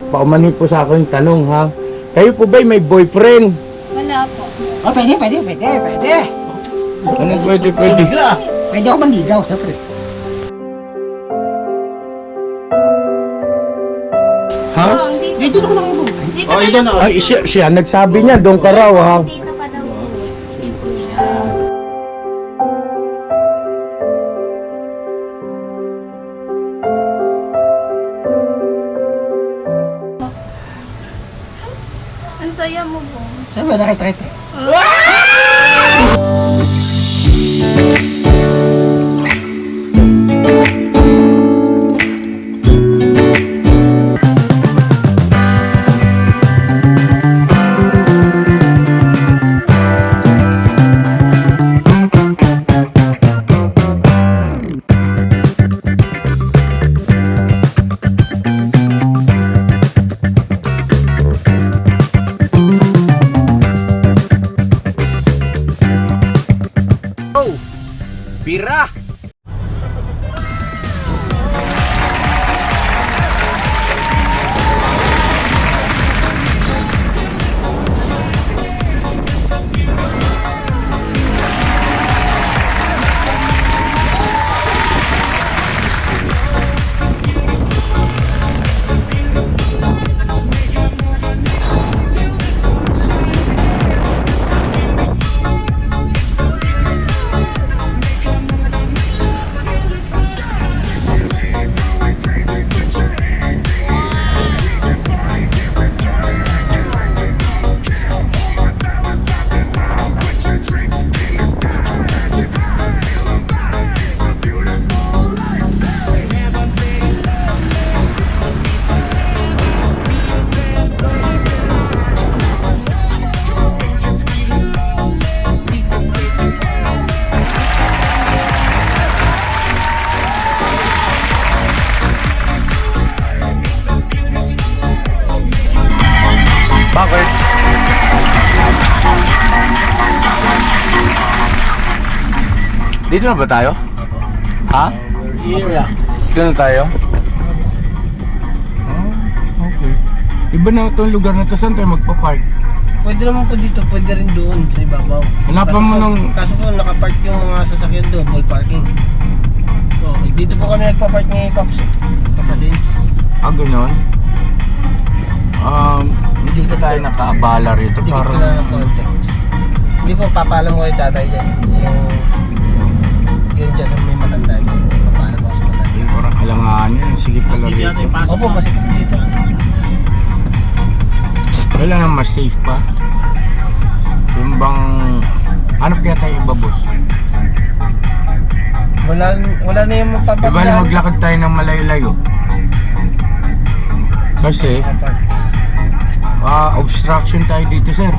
paumanhin po sa akin tanong ha. Kayo po ba'y may boyfriend? Wala po. Oh, pwede. Ano pwede? Pwede ako manligaw, siyempre. Ha? Oo, dito na ko lang mo. Dito Oh, na ito lang. na. Ay, siya nagsabi niya, doon ka raw ha. Dito ka daw po. Ang saya mo po. Siyempre, nakita. Bira! Bakit? Dito na ba tayo? Ha? Dito na tayo? Okay. Iba na itong lugar na ito. Saan tayo magpa-park? Pwede naman po dito, pwede rin doon sa ibabaw. Hanapan mo ng... Kaso po, nakapark yung mga sasakyan doon, mall parking. So, dito po kami nagpa-park ni Pops. Papadins. Ah, gano'n? Hindi ka tayo nakaabala rito. Hindi ko Parang... na konti. Hindi po, papalam ko kay tatay dyan. Yung dyan, may matanda dyan. Papalam ako sa matanda. Parang alanganin. Sige pala rito. Opo, masikip dito. Wala nang mas safe pa. Yung bang... Ano kaya tayo iba, boss? Wala na yung Diba na magpapalam. maglakad tayo ng malayo-layo? Kasi... obstruction tayo dito, sir.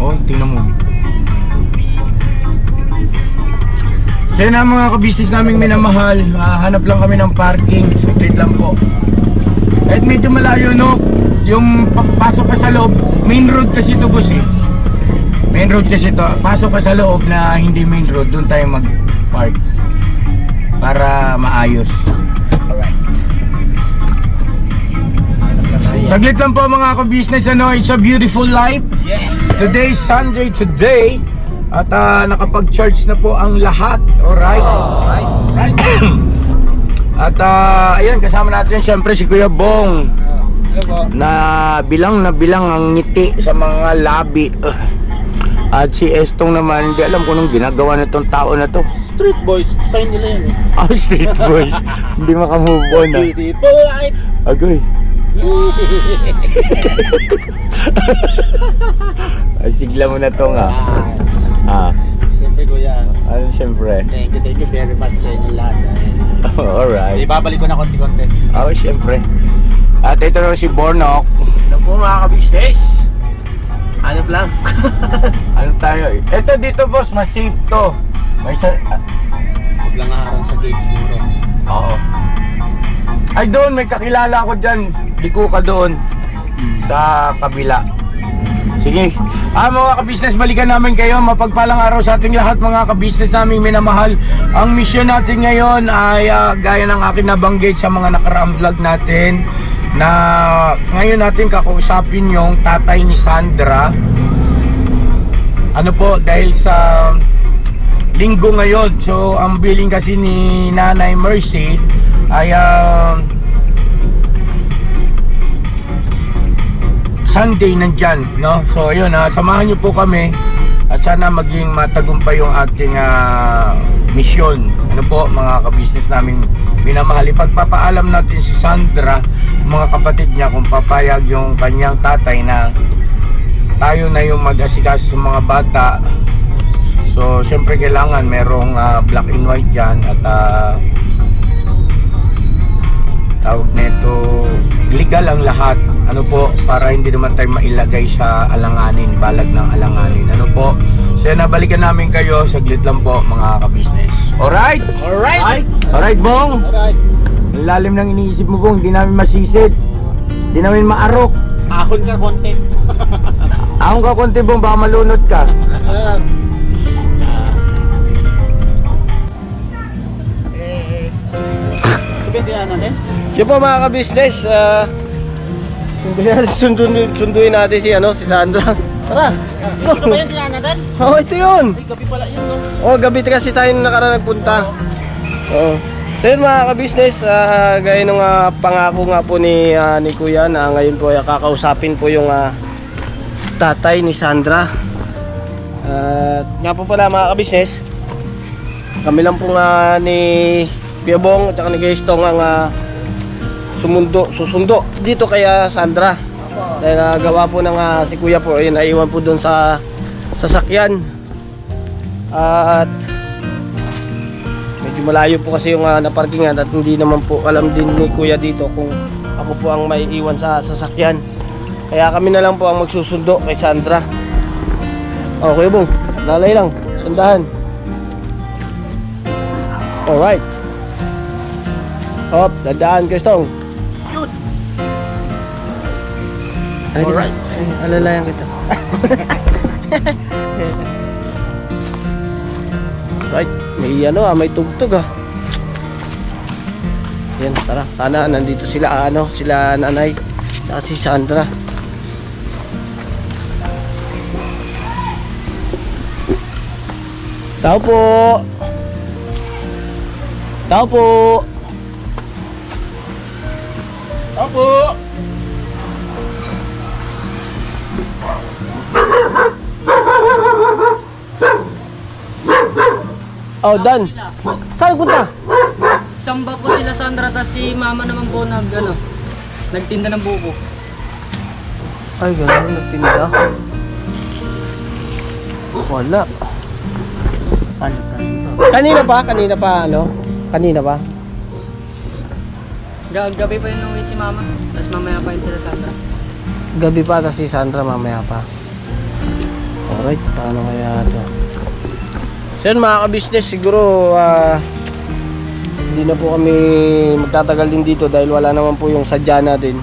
Oh, tingnan mo. So yun ang mga kabisnes naming minamahal. Hanap lang kami ng parking. Straight lang po. Kahit medyo malayo, no? Yung pasok ka sa loob, main road kasi ito, boss, eh. Main road kasi ito. Pasok ka sa loob na hindi main road, doon tayo mag-park. Para maayos. Alright. Saglit lang po mga ka-business, ano, it's a beautiful life. Yeah. Today is Sunday today. At nakapag-charge na po ang lahat. Alright. Right. At ayan, kasama natin siyempre si Kuya Bong. Na bilang ang ngiti sa mga labi. At si Estong naman, hindi alam kung anong ginagawa na itong tao na to. Street boys, sign nila yan eh. Ah, street boys. Hindi makamove on, ah. Beautiful life. Agoy. Ay, sigla mo na to nga. Siyempre kuya, Ano siyempre? thank you very much sa inyo lahat. Alright. Ibabalik ko na konti-konti. Oh, siyempre. At ito na si Bornok. Ano po mga ka-business? Ano lang? Ano tayo? Ito dito, boss, mas safe to. May sa... Huwag lang harang sa gate siguro. Oo. Ay, doon, may kakilala ko dyan. Liko ka doon. Sa kabila. Sige. Mga ka-business, balikan namin kayo. Mapagpalang araw sa ating lahat mga ka-business naming minamahal. Ang mission natin ngayon ay gaya ng akin nabanggit sa mga nakaraang vlog natin, na ngayon natin kakausapin yung tatay ni Sandra. Ano po, dahil sa linggo ngayon, so ang billing kasi ni Nanay Mercy ay Sunday nandyan, no? So ayun, samahan niyo po kami at sana maging matagumpay yung ating misyon. Ano po mga ka-business namin minamahal, ipagpapaalam natin si Sandra, mga kapatid niya, kung papayag yung kanyang tatay na tayo na yung mag-asikaso sa mga bata. So syempre kailangan merong black and white dyan at tawag nito, legal ang lahat. Ano po, para hindi naman tayo mailagay sa alanganin, balag ng alanganin. Ano po, so nabalikan namin kayo, saglit lang po mga ka-business. Alright? Alright, Bong? Alright. Ang lalim ng iniisip mo, Bong, hindi namin masisid, hindi namin maarok. Ahon ka content. Ahon ka konti, Bong, baka malunod ka. Ibigyan natin. Yun po mga ka-business, sunduin natin si Sandra. Tara! Ito ba yung tinahan natin? Oh, ito yun! Ay, gabi pala yun, no? Oh, gabi kasi tayo nakaraan nagpunta. Oo. So yun mga ka-business, gaya nung pangako nga po ni Kuya na ngayon po ay kakausapin po yung tatay ni Sandra. Nga po pala mga ka-business, kami lang po nga ni Kuya Bong at saka ni Gaystong ang susundo dito kaya Sandra. Dahil nagawa po ng si Kuya po, ayun, naiwan po doon sa sasakyan. At medyo malayo po kasi yung naparkingan at hindi naman po alam din ni Kuya dito kung ako po ang may iwan sa sasakyan. Kaya kami na lang po ang magsusundo kay Sandra. Oh, Kuya Bong, lalay lang, sandahan. Alright. Hop, dadaan Gaystong. Alright. Alalayan kita. Right, may tugtog Yan, tara. Sana nandito sila sila nanay at si Sandra. Tao po. Opo! Oh, Dan. Saan punta? Samba po sila Sandra, tas si mama naman po nagtinda ng buko. Ay, gano'n, nagtinda. Wala. Kanina pa? Gabi pa yun nung si mama, tas mamaya pa yun sila Sandra. Gabi pa kasi Sandra, mamaya pa. Alright, paano kaya ito? So yun mga ka-business, siguro hindi na po kami magtatagal din dito dahil wala naman po yung sadya natin.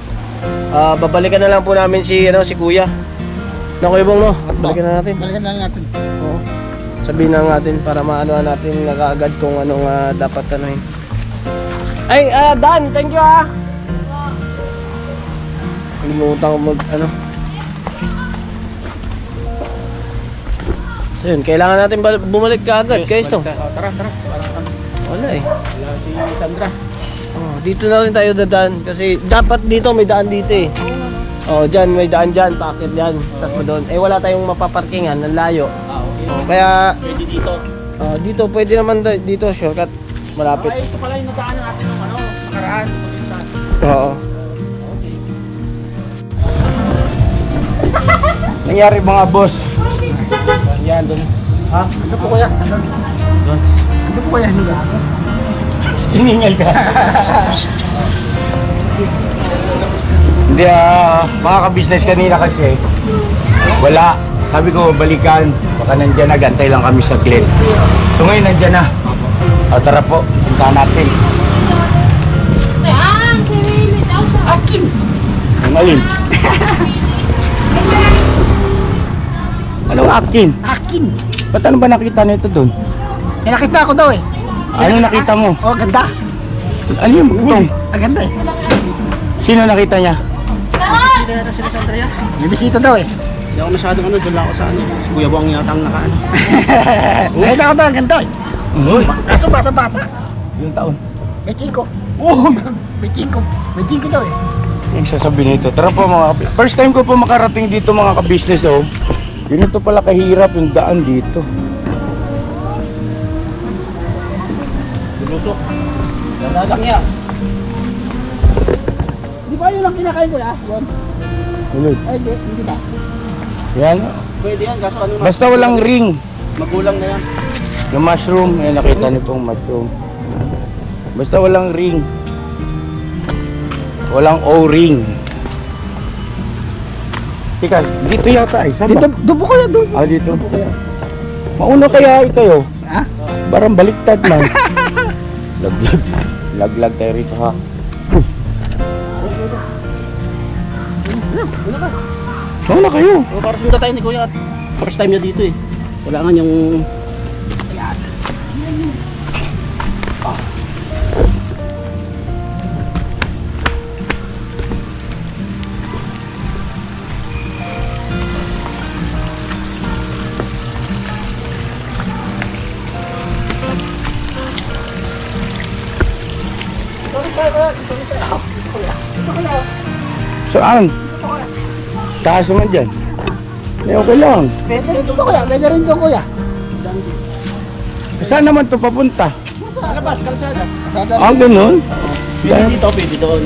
Babalikan na lang po namin si Kuya. Na Kuya Bong, no? Balikan na natin. Balikan lang natin. Oo. Sabihin na natin para maano natin nakaagad kung anong dapat anuhin. Ay, Dan, thank you Kalimutan ko So yun, kailangan natin bumalik ka agad, guys, no? Tara. Wala eh. Wala si Sandra. Oh, dito na rin tayo dadaan kasi dapat dito may daan dito eh. Oh, dyan may daan dyan, paakit dyan. Tapos pa doon. Eh wala tayong mapaparkingan, ng layo. Okay. Kaya Pwede dito. dito pwede naman dito, shortcut. Malapit. Ay, ito pala yung nadaanan natin ng nakaraan. Oo. Okay. Nangyari mga boss. Yan, doon. Ha? Ano po kuya? Ano po kuya? Hiningal ka. Hindi mga ka-business kanina kasi wala. Sabi ko balikan, baka nandyan na, gantay lang kami sa saglit. So ngayon nandyan na. O tara po, puntahan natin. Akin! Ang alin? Anong akin? Akin. Ba't ano ba nakita nito doon? May nakita ko daw eh. Ano nakita mo? Oh, ganda. Ano yung butong? Ang ganda eh. Sino nakita niya? Hindi na sila sa Andrea. May bisita daw eh. Hindi ako masyadong ano, doon lang ako sa ano. Si Kuya Buang yata ang nakaano. Nakita ko daw, ang ganda eh. Uy, Kaso bata-bata. yung taon. May chiko. Oh, May chiko. May chiko daw eh. yung sasabihin nito. Tara po mga first time ko po makarating dito mga ka-business oh. Ganito pala kahirap yung daan dito. Lulusok. Dalang yan. Di ba yun ang kinakain ko ya? Yun. Ulod. Ay, hindi ba? Yan. Pwede yan, kaso ano na. Basta walang ring. Magulang na yan. Yung mushroom, eh, nakita niyo pong mushroom. Basta walang ring. Walang O-ring. Teka, dito yata eh. Saan Dito, ba? dubo ko yan doon. Ah, dito. Mauna kaya kayo? Ha? Parang baliktad lang. Laglag. Laglag tayo rito ha. Mauna kayo. O, para sundan tayo ni Kuya. First time niya dito eh. Kailangan yung... Saan? Taas naman dyan. Eh, okay lang. Pwede rin doon kuya. Pwede rin doon kuya. Saan naman to papunta? Sa labas, kalsada. Kalsada. Ah, ganun? Pwede dito, pwede doon.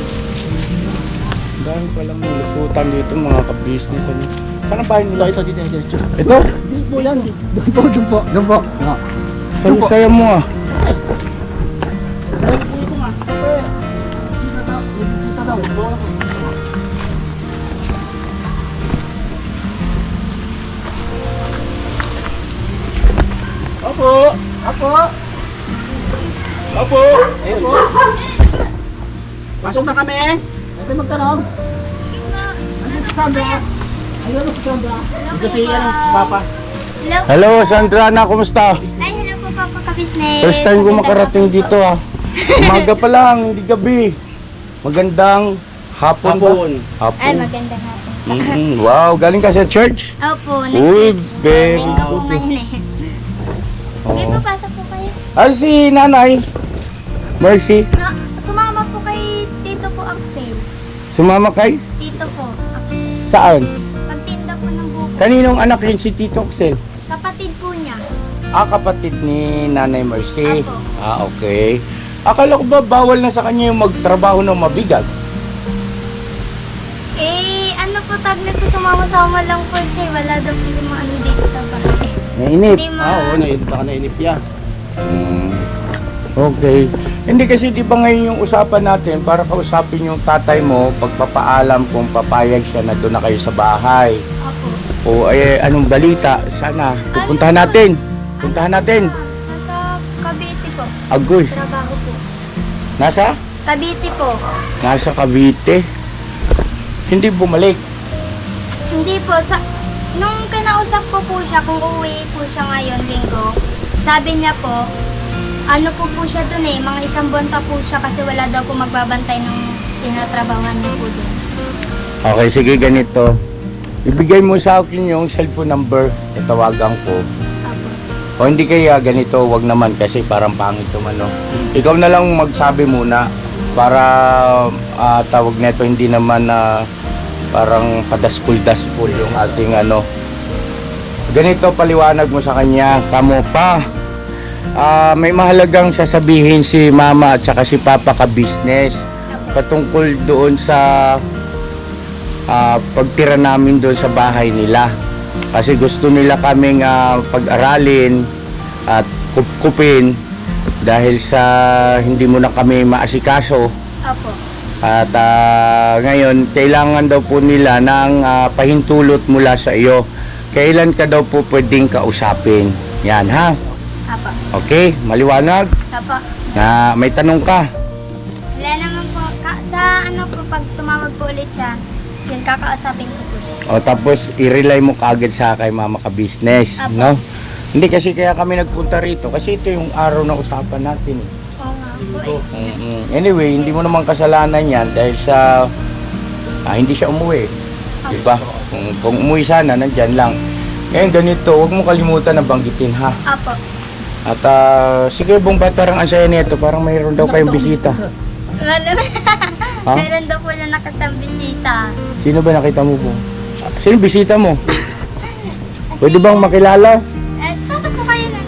Dahil palang luputan dito mga ka-business. Ano? Saan ang bahay nila? Ito, dito, dito. Ito? Di po yan. Doon po, doon po. Doon po. No. Saya mo ah. Bisita daw. May bisita daw. Opo! Apo. Opo! Ayun po. Pasok na kami. Pwede magtanong. Ano si Sandra? Ayun si Sandra. Dito si ano, Papa. Hello. Hello, Sandra na, kumusta? Ay, hello po Papa Ka-Business. First time ko makarating dito ah. Umaga pa lang, hindi gabi. Magandang hapon ba? Hapon. Hapon. Ay, magandang hapon. Wow, galing ka sa church? Opo, Uy, nag-church. very Linggo po good. ngayon eh. Okay Oo. po, pasok po kayo. Ah, si nanay. Mercy. Na, sumama po kay Tito po Axel. Sumama kay? Tito po, Axel. Saan? Pagtinda po ng buko. Kaninong anak yun si Tito Axel? Kapatid po niya. Ah, kapatid ni Nanay Mercy. Apo. Ah, okay. Akala ko ba bawal na sa kanya yung magtrabaho ng mabigat? Eh, ano po tag nito, sumama-sama lang po siya. Wala daw po yung mga ano dito sa bahay. Nainip. Hindi Oo, nainip ka nainip yan. Okay. Hindi kasi di ba ngayon yung usapan natin para kausapin yung tatay mo pagpapaalam kung papayag siya na doon na kayo sa bahay. Opo. O eh, anong balita? Sana. Pupuntahan natin. Puntahan natin. Nasa Cavite po. Agoy. Trabaho po. Nasa? Cavite po. Nasa Cavite. Hindi bumalik. Hindi po, nung kinausap ko po siya kung uuwi po siya ngayon, linggo, sabi niya po, ano po siya dun eh, mga 1 buwan pa po siya kasi wala daw po magbabantay ng tinatrabawan niya po dun. Okay, sige ganito. Ibigay mo sa akin yung cellphone number. Tatawagan ko. Apo. O hindi kaya ganito, wag naman kasi parang pangit yung ano. Ikaw na lang magsabi muna para tawag nito hindi naman na parang padaskul-daskul yung ating ano. Ganito paliwanag mo sa kanya, kamo pa. May mahalagang sasabihin si Mama at saka si Papa Ka-Business patungkol doon sa pagtira namin doon sa bahay nila. Kasi gusto nila kaming pag-aralin at kupkupin dahil sa hindi mo na kami maasikaso. Apo. At ngayon, kailangan daw po nila ng pahintulot mula sa iyo. Kailan ka daw po pwedeng kausapin? Yan ha? Apo. Okay, maliwanag Apo. na may tanong ka. Wala naman po, sa ano po, pag tumawag po ulit siya, Yun, kakausapin ko po siya. O tapos i-rely mo kaagad sa kay mama ka business, Apo. no? Hindi kasi kaya kami nagpunta rito kasi ito yung araw na usapan natin. Oo nga po eh. Anyway, hindi mo naman kasalanan yan dahil sa hindi siya umuwi. Di ba? Kung umuwi sana, nandyan lang. Ngayon ganito, huwag mo kalimutan na banggitin ha. Apo. At sige bong ba't parang ang saya nito, parang mayroon daw kayong bisita. Ha? Meron daw po na nakasambisita. Sino ba nakita mo po? Sino bisita mo? Pwede bang makilala? Pasok po kayo lang.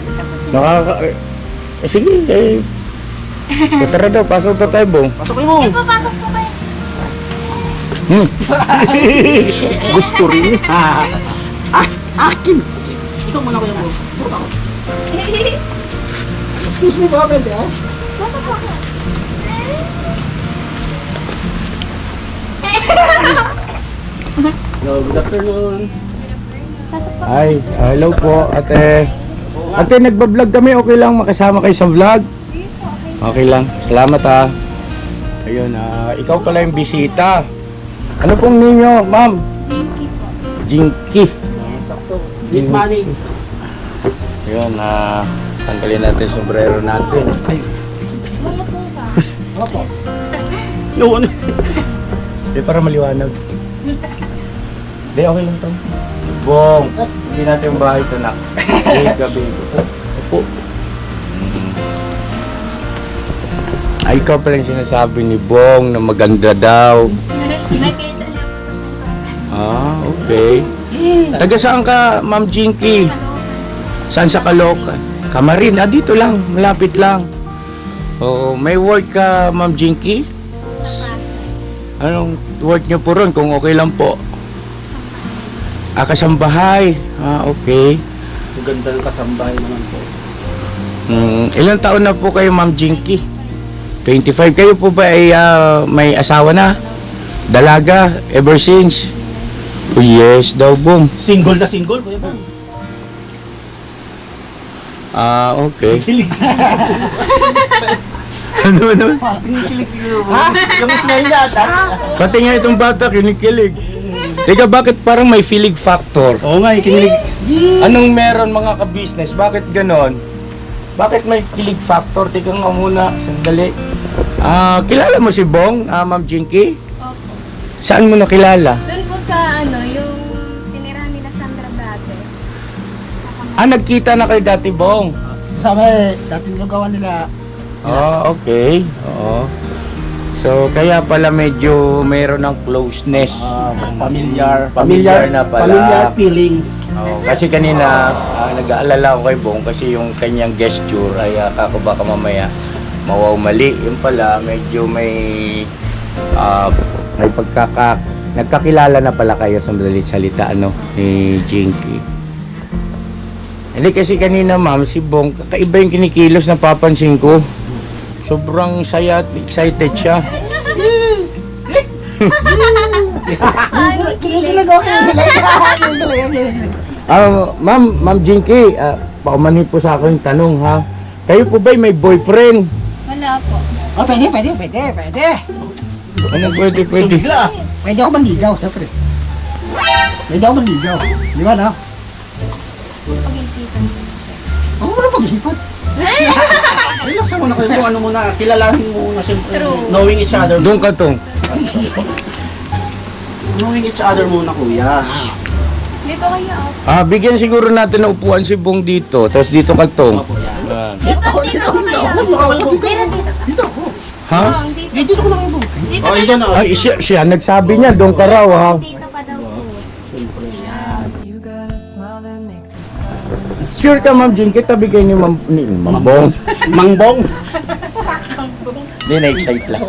Sige, tara daw, pasok na tayo bong. Pasok kayo mo. Pasok po kayo. Gusto rin. Akin. Ikaw muna kayo mo. Excuse me ba, pwede ah? Pasok po kayo. Hello, good afternoon. Pasok po. Ay, hello po, ate. Ate, nagbablog kami, okay lang makasama kayo sa vlog? Okay lang, salamat ha. Ayun, ikaw pala yung bisita. Ano pong name nyo, ma'am? Jinky po. Jinky. Sakto. Need money. Ayun, tanggalin natin yung sombrero natin. Mga po ba? Opo. No, ano? Di para maliwanag. Di, okay lang to. Bong, hindi natin yung bahay ito na. Gabi. Opo. Ay, ikaw pala yung sinasabi ni Bong na maganda daw. Nakita niya po sa punta. Okay. Taga saan ka, Ma'am Jinky? Saan sa Caloocan? Kamarin, dito lang, malapit lang. Oo, may work ka, Ma'am Jinky? Anong work niyo po ron kung okay lang po? Kasambahay. Okay. Ang ganda ng kasambahay naman po. Ilang taon na po kayo, Ma'am Jinky? 25. Kayo po ba ay may asawa na? Dalaga? Ever since? Oh, yes daw, Bong. Single na single, kuya ba? Okay. Kilig siya. Ano? Kilig siguro. Ha? Yung smile na. Pati nga itong bata, kinikilig. Teka, bakit parang may feeling factor? Oo nga, kinilig. Anong meron mga ka-business? Bakit ganon? Bakit may kilig factor? Teka nga muna, sandali. Kilala mo si Bong, Ma'am Jinky? Opo. Saan mo nakilala? Doon po sa yung tinirahan nila Sandra dati. Nagkita na kayo dati, Bong? Kasama dating lugawan nila. Okay. Oo. So, kaya pala medyo mayroon ng closeness. Familiar na pala. Familiar feelings. Kasi kanina, nag-aalala ko kay Bong kasi yung kanyang gesture ay ako baka mamaya mawaw mali. Yung pala, medyo may nagkakilala na pala kayo sa madalit salita, ni Jinky. Hindi kasi kanina, ma'am, si Bong, kakaiba yung kinikilos na papansin ko. Sobrang saya at excited siya. Kinikilig ako. Ma'am Jinky, paumanhin po sa akin tanong ha. Kayo po ba'y may boyfriend? Wala po. Oh, pwede. Ano pwede? Bigla. Pwede ako manligaw, siyempre. Pwede ako manligaw. Di ba, no? Pag-isipan ko siya. Ako muna pag-isipan. Relax muna kayo kung ano muna. Kilalanin mo muna, siyempre. True. Knowing each other. Doon ka to. Knowing each other muna, kuya. Dito kayo ako. Bigyan siguro natin ng upuan si Bong dito. Tapos dito ka to. Opo, yan. Dito kayo. Dito ako. Ha? Dito. Dito ko lang ako. Dito Oh, ito na. Ay, siya nagsabi niya, doon ka raw ha. Dito ka daw po. Siyempre, yan. Sure ka, Ma'am Jinky, tabi kayo ni Ma'am Bong. Mangbong. Hindi, na-excite lang.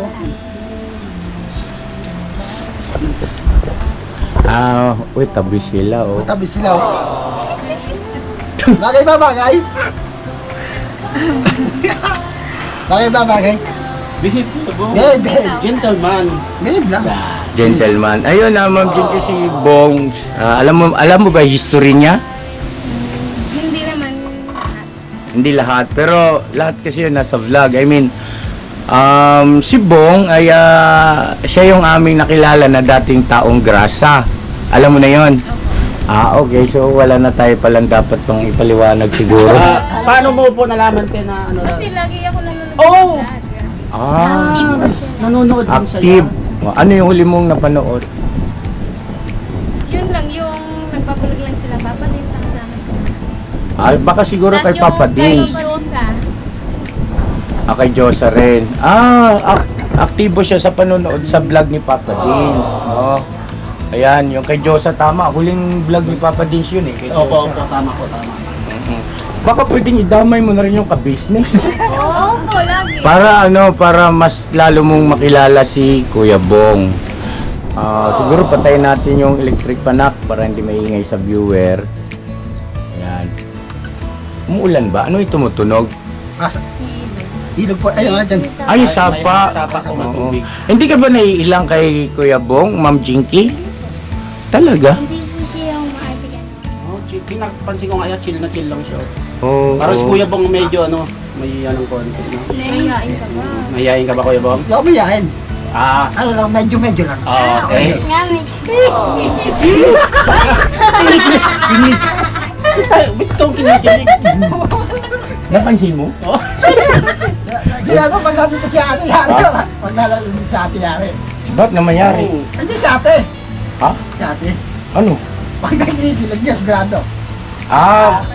Uy, tabi sila, oh. Tabi sila. Bagay ba, bagay? Bagay ba, bagay? Behave. Behave. Gentleman. Behave lang. Gentleman. Ayun na, Ma'am Jinky, si Bong. Alam mo ba yung history niya? Hindi naman. Hindi lahat, pero lahat kasi yun nasa vlog. I mean, Si Bong ay siya yung aming nakilala na dating taong grasa. Alam mo na yon? Okay. So wala na tayo palang dapat pang ipaliwanag siguro. Paano mo po nalaman kayo na ano? Kasi lagi ako nanonood Oh! ng vlog. Nanonood din Active. Ano yung huli mong napanood? Yun lang, yung nagpapalag lang sila. Papa din sa kasama siya. Baka siguro Tas kay Papa Dins. Kay Rosa. Kay Josa rin. Aktibo siya sa panonood sa vlog ni Papa Dins. Ayan, yung kay Josa, tama. Huling vlog ni Papa Dins yun eh. Kay Opo, Josa. tama po, tama. Baka pwedeng idamay mo na rin yung ka-business. Oo po, lagi. para mas lalo mong makilala si Kuya Bong. Siguro patayin natin yung electric panak para hindi maingay sa viewer. Ayan. Umuulan ba? Ano yung tumutunog? Ilog po, ayun na dyan. Ay, sapa. Sapa ko ng Oo. tubig. Hindi ka ba naiilang kay Kuya Bong, Ma'am Jinky? Talaga? Hindi po siya yung maartigan. Oh, pinapansin ko nga yan, chill na chill lang siya. Oo. Parang si Kuya Bong medyo ano, may anong konti. No? Nahihain ka ba? Mahihayin ka ba Kuya Bong? Hindi ako mayayain. Ano lang, medyo lang. Okay. Nga, may Ba't ikaw kinikilig? Napansin mo? Ginagawa pag nandito si ate Yari. Pag nandito si ate Yari. Ba't na mayari? Hindi si ate. Ha? Si ate. Ano? Pag nakikilig niya, sigurado.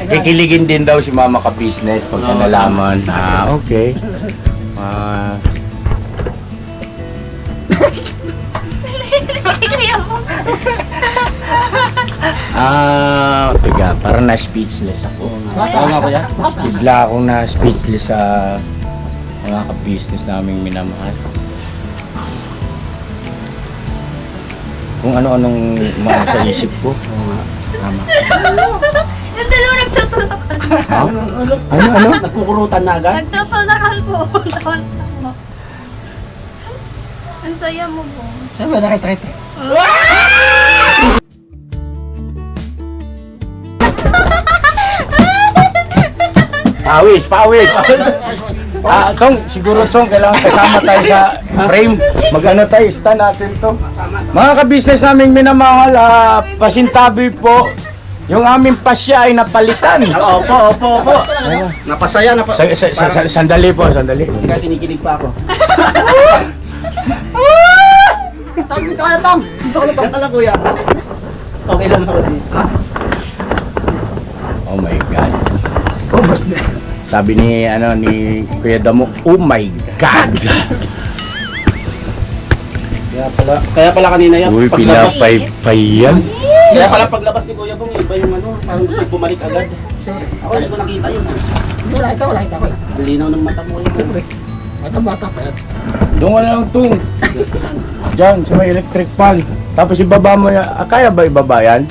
Kikiligin din daw si Mama ka-business pagka nalaman. Okay. Tiga, parang na-speechless ako. Oo nga Kuya. Bigla akong na-speechless sa mga ka-business naming minamahal. Kung ano-anong mga sa isip ko. Tama. Yung dalawa nagtutunakan. Ha? Ano? Nagkukurutan na agad? Nagtutunakan po. Ang saya mo po. Siyempre, nakita-kita. Pawis! Tong, siguro Tong, kailangan kasama tayo sa frame. Mag-ano tayo, stand natin to. Mga ka-business naming minamahal, pasintabi po. Yung aming pasya ay napalitan. Opo. Napasaya, Sandali po, sandali. Hindi ka kinikilig pa ako. Tong, dito ka na, Tong. Dito ka na, Tong. Kaya lang Kuya. Okay lang ako dito. Oh my God. Sabi ni Kuya Damo, oh my God. Kaya pala kanina yan. Uy, pinapay-pay yan. Kaya pala paglabas ni Kuya Bong, iba yung parang gusto bumalik agad. Ako hindi ko nakita yun. Wala kita ko. Linaw ng mata mo yun. Bata pa yan. Doon ka lang Tung. Diyan, sa may electric fan. Tapos ibaba mo yan. Kaya ba ibaba yan?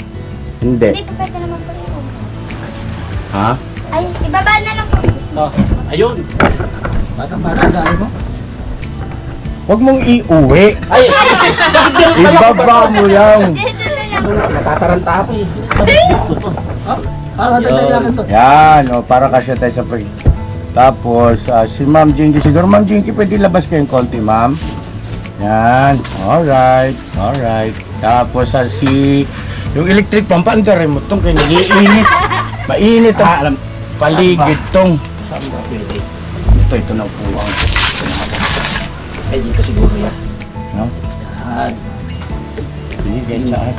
Hindi. Hindi po pwede naman po yun. Ha? Ay, ibaba na lang po. Oh, ayun. Bata, dahil mo. Huwag mong iuwi. Ay, Ibaba mo lang. Dito na lang. natataranta ako eh. Para madali lang ito. Yan, para kasya tayo sa pag... Tapos, si Ma'am Jinky, siguro Ma'am Jinky, pwede labas kayong konti, Ma'am. Yan, alright. Tapos, yung electric pump, andarin mo itong kaya nag-iinit. Mainit ang paligid tong. Sabi ko, pwede. Ito na upuan. Ay, dito siguro yan. No? Yan. Binigay saan?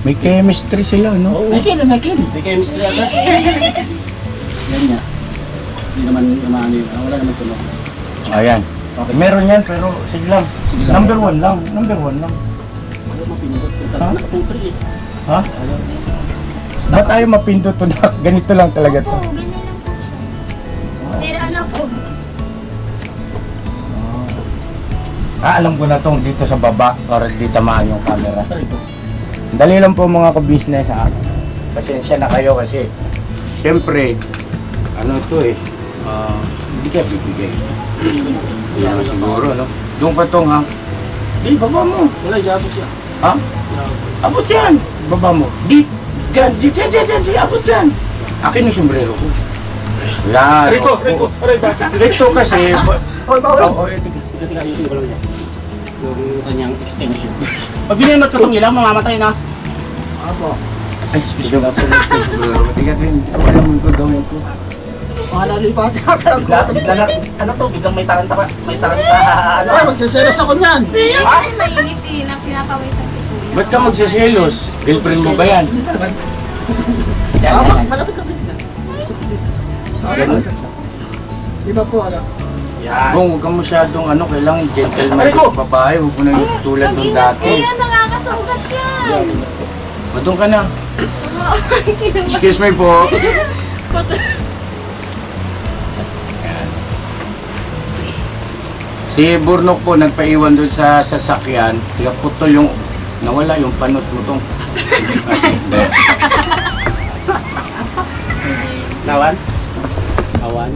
May chemistry sila, no? Oo. May kin. May chemistry agad. Yan niya. Hindi naman naman yun. Wala naman tunog. Ayan. Okay. Meron yan, pero sige lang. Sige lang. Number one lang. Ayaw mapinudot. Talaga nakaputri eh. Ha? Ba't tayo mapindot to na? Ganito lang talaga to. Opo, ganyan lang po siya. Sira na po. Alam ko na tong dito sa baba para di tamaan yung camera. Sorry po. Dali lang po mga ka-business ha. Pasensya na kayo kasi siyempre ano to eh hindi ka bibigay. Hindi naman siguro no. Doon pa tong ha. Di baba mo. Wala, jabot siya. Ha? Abot yan. Baba mo. Di. Diyan. Abot yan. Akin yung sombrero ko. Yan. Rico. Rito kasi Hoy, bawal. Oo, ito. Tika, ayusin ko lang yan. Yung kanyang extension. Pag binimot ko itong ilaw, mamamatay na. Apo. Ay, excuse me. Tingnan ko yung alam mo ko gawin ko. Malalipat ka pero Bigla na, ano to, biglang may taranta pa, may taranta, ano. Ay, magsiselos ako niyan. Mainit eh, na pinapawisan si Kuya. Ba't ka magsiselos? Girlfriend mo ba yan? Tama, malapit ka. Ganun. Di ba po, ano? Yan. Bong, huwag kang masyadong kailangan gentleman yung babae. Huwag mo na yung tulad nung dati. Kuya, nakakasugat yan. Matong ka na. Excuse me po. Si Burnok po nagpaiwan doon sa sasakyan. Kaya putol yung nawala yung panot mo tong. Nawan? Awan?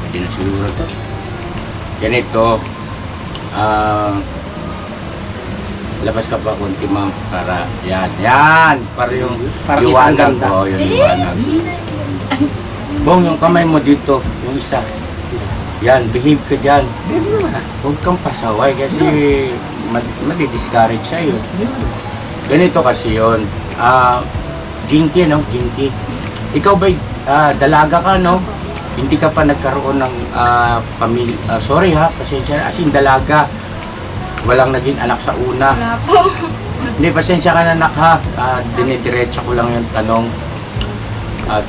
Hindi na siguro to. Ganito. Labas ka pa konti ma'am para yan para yung Para liwanag kitang ganda. ko, yung liwanag. Bong, yung kamay mo dito, yung isa. Yan, behave ka dyan. Huwag kang pasaway kasi madi-discourage sa'yo. Ganito kasi yun. Jinky, no? Jinky. Ikaw ba, dalaga ka, no? Hindi ka pa nagkaroon ng pamilya. Sorry ha, pasensya. As in, dalaga. Walang naging anak sa una. Wala po. Hindi, pasensya ka na, anak, ha. Dinidiretsa ko lang yung tanong. At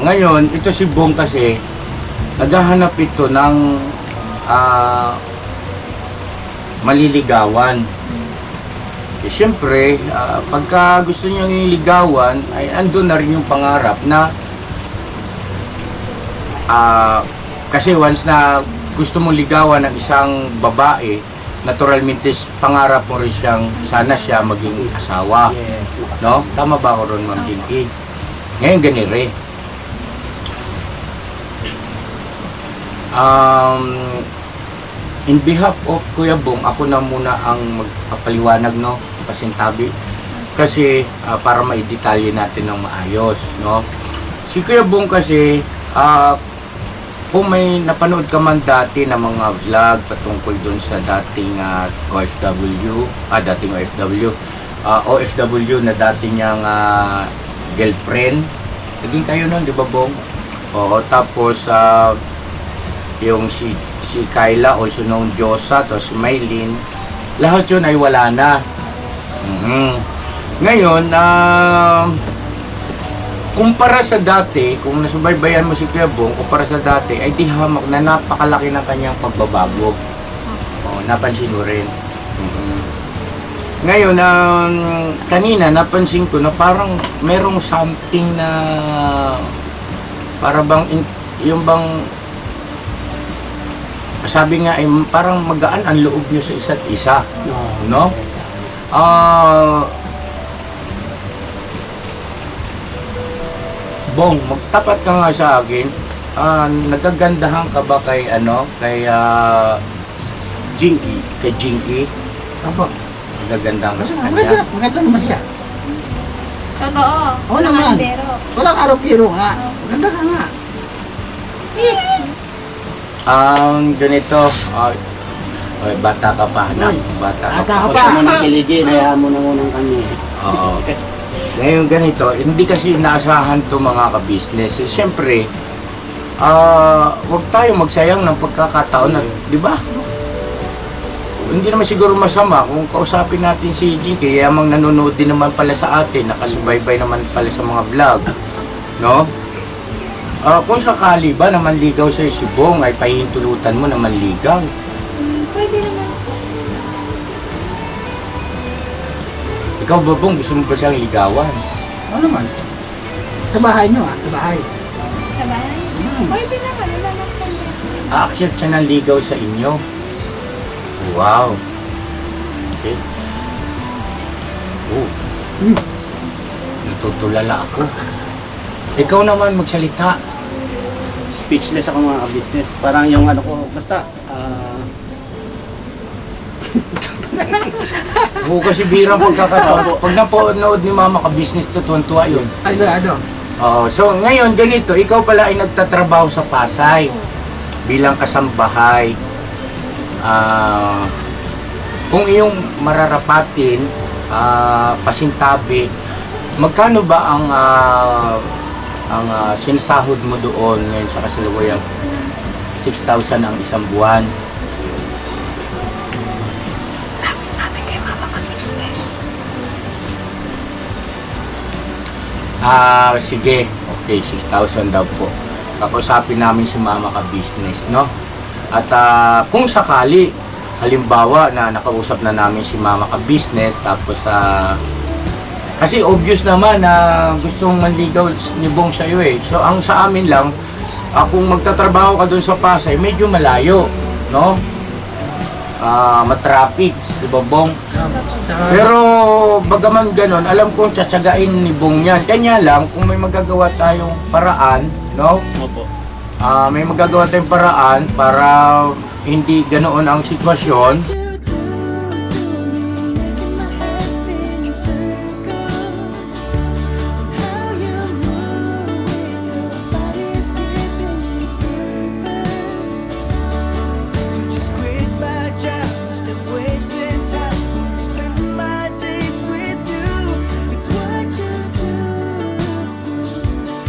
ngayon, ito si Bong kasi, naghahanap ito ng maliligawan. Eh, siyempre, pagka gusto niyang iligawan, ay andun na rin yung pangarap na kasi once na gusto mong ligawan ng isang babae, naturalmente pangarap mo rin siyang sana siya maging asawa. Yes. No? Tama ba ako ron, Ma'am Jinky? Ngayon ganire. In behalf of Kuya Bong, ako na muna ang magpapaliwanag, no? Pasintabi. Kasi para maidetalye natin ng maayos, no? Si Kuya Bong kasi, kung may napanood ka man dati na mga vlog patungkol dun sa dating OFW, OFW na dating niyang girlfriend. Naging kayo nun, di ba, Bong? Oo, tapos yung si Kyla, also known Josa, tapos si Maylin, lahat yun ay wala na. Ngayon, kumpara sa dati, kung nasubaybayan mo si Kuya Bong, kumpara sa dati, ay di hamak na napakalaki ng kanyang pagbabago. Napansin mo rin. Ngayon, kanina napansin ko na parang merong something na para bang yung bang sabi nga ay parang magaan ang loob niyo sa isa't isa, no? Bong, magtapat ka nga sa akin. Nagagandahan ka ba kay Jinky? Kay Jinky? Apo. Nagagandahan ka Kasi sa maganda, kanya? maganda naman siya. Totoo. Oo naman. Pero, Walang araw-piro nga. Maganda ka nga. Ganito, bata ka pa, anak. Bata Bata ka ka pa. pa. Huwag mo nang kiligin, hayaan mo na munang kami. Oo. Ngayon ganito, hindi kasi inaasahan to mga ka-business. Siyempre, huwag tayo magsayang ng pagkakataon na, di ba? Hindi naman siguro masama kung kausapin natin si Jinky, kaya mang nanonood din naman pala sa atin, nakasubaybay naman pala sa mga vlog, no? Kung sakali ba na manligaw sa'yo si Bong, ay pahihintulutan mo na manligaw. pwede naman. Ikaw ba, Bong, gusto mo ba siyang ligawan? Oo naman. Sa bahay nyo sa bahay. Sabay. Pwede naman. Wala naman kanya. Aakyat siya ng ligaw sa inyo. Wow. Okay. Oh. Natutulala ako. Ikaw naman magsalita. Speechless ako mga ka-business. Parang yung ano ko, basta, Oo, kasi birang pagkakataon. Pag napanood ni Mama ka business to, tuwan-tuwa yun. Ay, ano? Oo, so ngayon ganito, ikaw pala ay nagtatrabaho sa Pasay bilang kasambahay. Kung iyong mararapatin, pasintabi, magkano ba ang sinasahod mo doon ngayon sa kasalukuyang 6,000 ang isang buwan? Sige. Okay, 6,000 daw po. Kakusapin namin si Mama Ka Business, no? At kung sakali, halimbawa na nakausap na namin si Mama Ka Business, tapos kasi obvious naman na gustong manligaw ni Bong sa'yo eh. So ang sa amin lang, kung magtatrabaho ka doon sa Pasay, medyo malayo, no? Matraffic, di ba Bong? Pero bagaman ganon, alam kong tsatsagain ni Bong yan. Kanya lang, kung may magagawa tayong paraan, no? Opo. May magagawa tayong paraan para hindi ganoon ang sitwasyon.